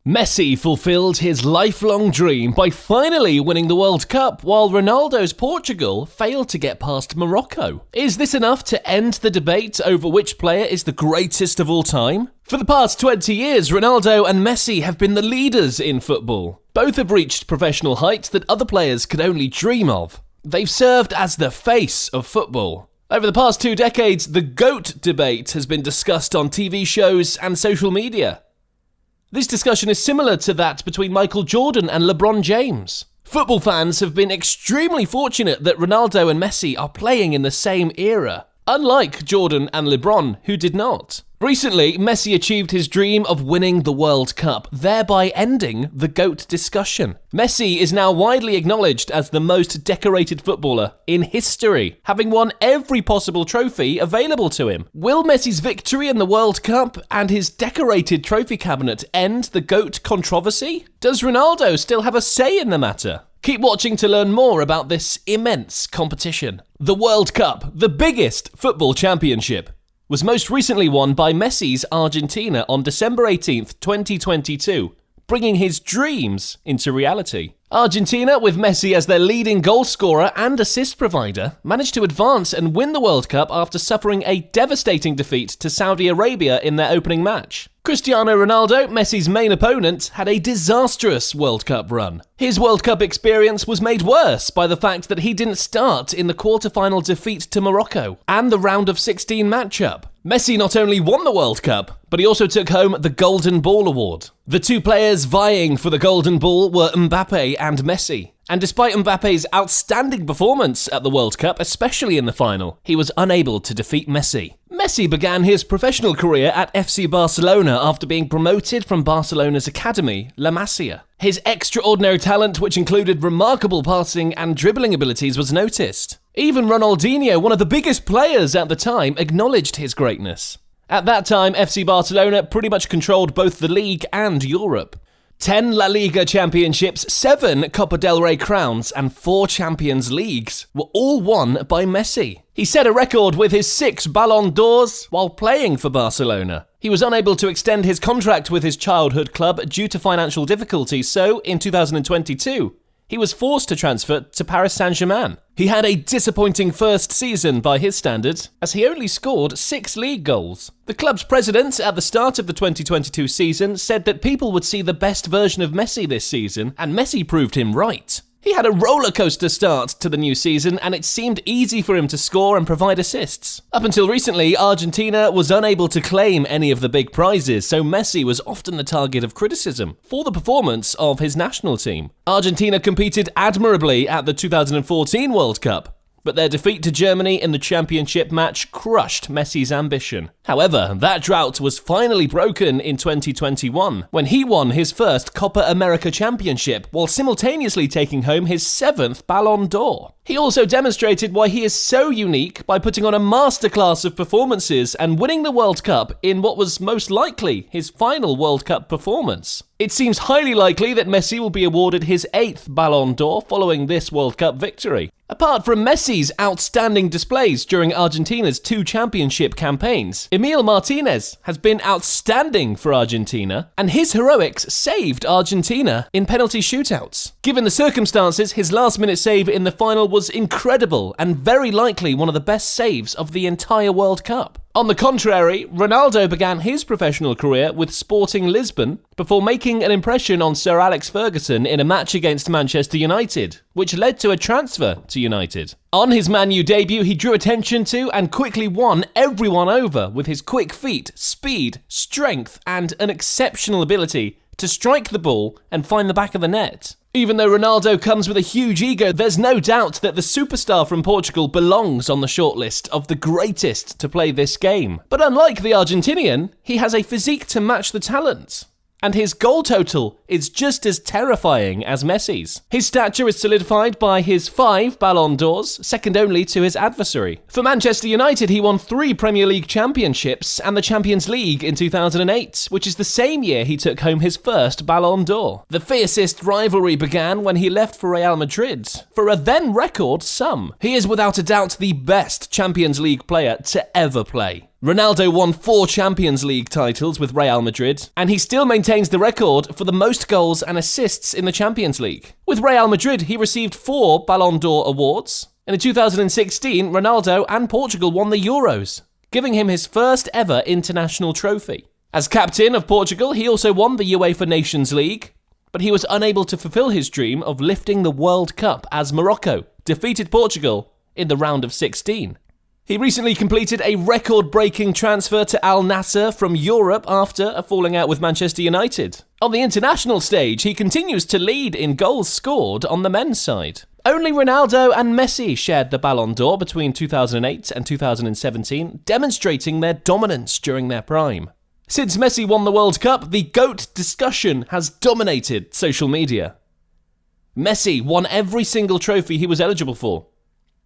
Messi fulfilled his lifelong dream by finally winning the World Cup, while Ronaldo's Portugal failed to get past Morocco. Is this enough to end the debate over which player is the greatest of all time? For the past 20 years, Ronaldo and Messi have been the leaders in football. Both have reached professional heights that other players could only dream of. They've served as the face of football. Over the past 2 decades, the GOAT debate has been discussed on TV shows and social media. This discussion is similar to that between Michael Jordan and LeBron James. Football fans have been extremely fortunate that Ronaldo and Messi are playing in the same era, unlike Jordan and LeBron, who did not. Recently, Messi achieved his dream of winning the World Cup, thereby ending the GOAT discussion. Messi is now widely acknowledged as the most decorated footballer in history, having won every possible trophy available to him. Will Messi's victory in the World Cup and his decorated trophy cabinet end the GOAT controversy? Does Ronaldo still have a say in the matter? Keep watching to learn more about this immense competition. The World Cup, the biggest football championship, was most recently won by Messi's Argentina on December 18th, 2022, bringing his dreams into reality. Argentina, with Messi as their leading goal scorer and assist provider, managed to advance and win the World Cup after suffering a devastating defeat to Saudi Arabia in their opening match. Cristiano Ronaldo, Messi's main opponent, had a disastrous World Cup run. His World Cup experience was made worse by the fact that he didn't start in the quarter-final defeat to Morocco and the round of 16 matchup. Messi not only won the World Cup, but he also took home the Golden Ball award. The two players vying for the Golden Ball were Mbappe and Messi. And despite Mbappe's outstanding performance at the World Cup, especially in the final, he was unable to defeat Messi. Messi began his professional career at FC Barcelona after being promoted from Barcelona's academy, La Masia. His extraordinary talent, which included remarkable passing and dribbling abilities, was noticed. Even Ronaldinho, one of the biggest players at the time, acknowledged his greatness. At that time, FC Barcelona pretty much controlled both the league and Europe. 10 La Liga championships, 7 Copa del Rey crowns, and 4 Champions Leagues were all won by Messi. He set a record with his 6 Ballon d'Ors while playing for Barcelona. He was unable to extend his contract with his childhood club due to financial difficulties, so in 2022, he was forced to transfer to Paris Saint-Germain. He had a disappointing first season by his standards, as he only scored 6 league goals. The club's president at the start of the 2022 season said that people would see the best version of Messi this season, and Messi proved him right. He had a rollercoaster start to the new season, and it seemed easy for him to score and provide assists. Up until recently, Argentina was unable to claim any of the big prizes, so Messi was often the target of criticism for the performance of his national team. Argentina competed admirably at the 2014 World Cup, but their defeat to Germany in the championship match crushed Messi's ambition. However, that drought was finally broken in 2021, when he won his first Copa America championship while simultaneously taking home his 7th Ballon d'Or. He also demonstrated why he is so unique by putting on a masterclass of performances and winning the World Cup in what was most likely his final World Cup performance. It seems highly likely that Messi will be awarded his 8th Ballon d'Or following this World Cup victory. Apart from Messi's outstanding displays during Argentina's 2 championship campaigns, Emil Martinez has been outstanding for Argentina, and his heroics saved Argentina in penalty shootouts. Given the circumstances, his last-minute save in the final was incredible and very likely one of the best saves of the entire World Cup. On the contrary, Ronaldo began his professional career with Sporting Lisbon before making an impression on Sir Alex Ferguson in a match against Manchester United, which led to a transfer to United. On his Man U debut, he drew attention to and quickly won everyone over with his quick feet, speed, strength, and an exceptional ability to strike the ball and find the back of the net. Even though Ronaldo comes with a huge ego, there's no doubt that the superstar from Portugal belongs on the shortlist of the greatest to play this game. But unlike the Argentinian, he has a physique to match the talent. And his goal total is just as terrifying as Messi's. His stature is solidified by his 5 Ballon d'Ors, second only to his adversary. For Manchester United, he won 3 Premier League championships and the Champions League in 2008, which is the same year he took home his first Ballon d'Or. The fiercest rivalry began when he left for Real Madrid, for a then record sum. He is without a doubt the best Champions League player to ever play. Ronaldo won 4 Champions League titles with Real Madrid, and he still maintains the record for the most goals and assists in the Champions League. With Real Madrid, he received 4 Ballon d'Or awards, and in 2016, Ronaldo and Portugal won the Euros, giving him his first ever international trophy. As captain of Portugal, he also won the UEFA Nations League, but he was unable to fulfill his dream of lifting the World Cup as Morocco defeated Portugal in the round of 16. He recently completed a record-breaking transfer to Al Nassr from Europe after a falling out with Manchester United. On the international stage, he continues to lead in goals scored on the men's side. Only Ronaldo and Messi shared the Ballon d'Or between 2008 and 2017, demonstrating their dominance during their prime. Since Messi won the World Cup, the GOAT discussion has dominated social media. Messi won every single trophy he was eligible for,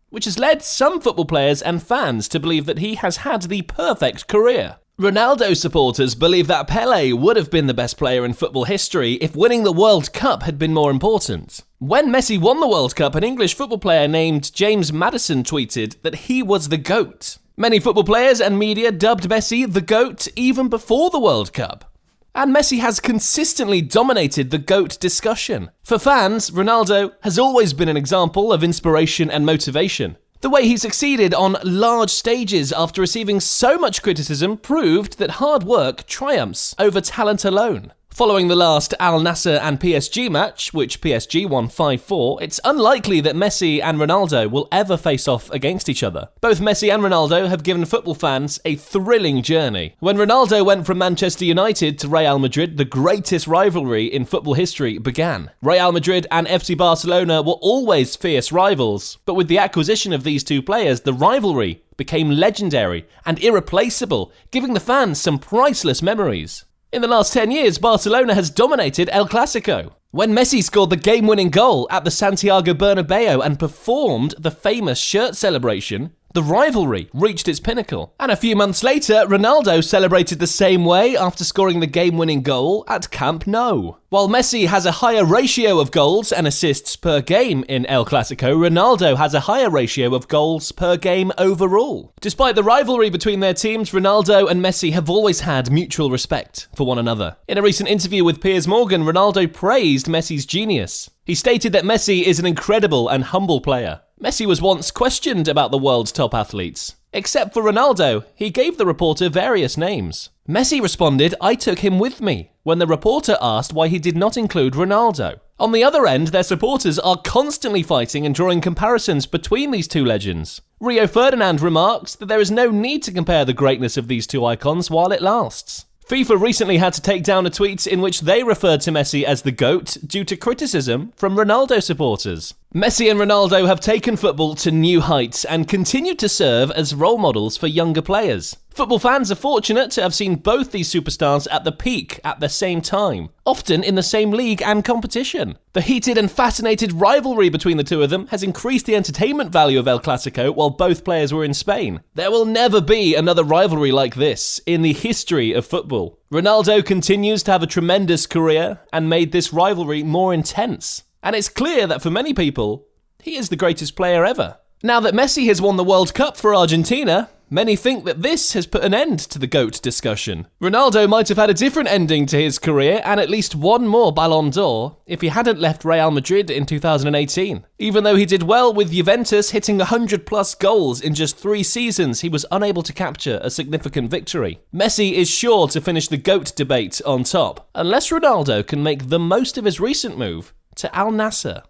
which has led some football players and fans to believe that he has had the perfect career. Ronaldo supporters believe that Pelé would have been the best player in football history if winning the World Cup had been more important. When Messi won the World Cup, an English football player named James Maddison tweeted that he was the GOAT. Many football players and media dubbed Messi the GOAT even before the World Cup. And Messi has consistently dominated the GOAT discussion. For fans, Ronaldo has always been an example of inspiration and motivation. The way he succeeded on large stages after receiving so much criticism proved that hard work triumphs over talent alone. Following the last Al Nassr and PSG match, which PSG won 5-4, it's unlikely that Messi and Ronaldo will ever face off against each other. Both Messi and Ronaldo have given football fans a thrilling journey. When Ronaldo went from Manchester United to Real Madrid, the greatest rivalry in football history began. Real Madrid and FC Barcelona were always fierce rivals, but with the acquisition of these two players, the rivalry became legendary and irreplaceable, giving the fans some priceless memories. In the last 10 years, Barcelona has dominated El Clasico. When Messi scored the game-winning goal at the Santiago Bernabeu and performed the famous shirt celebration, the rivalry reached its pinnacle. And a few months later, Ronaldo celebrated the same way after scoring the game-winning goal at Camp Nou. While Messi has a higher ratio of goals and assists per game in El Clasico, Ronaldo has a higher ratio of goals per game overall. Despite the rivalry between their teams, Ronaldo and Messi have always had mutual respect for one another. In a recent interview with Piers Morgan, Ronaldo praised Messi's genius. He stated that Messi is an incredible and humble player. Messi was once questioned about the world's top athletes. Except for Ronaldo, he gave the reporter various names. Messi responded, "I took him with me," when the reporter asked why he did not include Ronaldo. On the other end, their supporters are constantly fighting and drawing comparisons between these two legends. Rio Ferdinand remarks that there is no need to compare the greatness of these two icons while it lasts. FIFA recently had to take down a tweet in which they referred to Messi as the GOAT due to criticism from Ronaldo supporters. Messi and Ronaldo have taken football to new heights and continue to serve as role models for younger players. Football fans are fortunate to have seen both these superstars at the peak at the same time, often in the same league and competition. The heated and fascinated rivalry between the two of them has increased the entertainment value of El Clasico while both players were in Spain. There will never be another rivalry like this in the history of football. Ronaldo continues to have a tremendous career and made this rivalry more intense. And it's clear that for many people, he is the greatest player ever. Now that Messi has won the World Cup for Argentina, many think that this has put an end to the GOAT discussion. Ronaldo might have had a different ending to his career and at least one more Ballon d'Or if he hadn't left Real Madrid in 2018. Even though he did well with Juventus hitting 100+ goals in just 3 seasons, he was unable to capture a significant victory. Messi is sure to finish the GOAT debate on top, unless Ronaldo can make the most of his recent move to Al Nassr.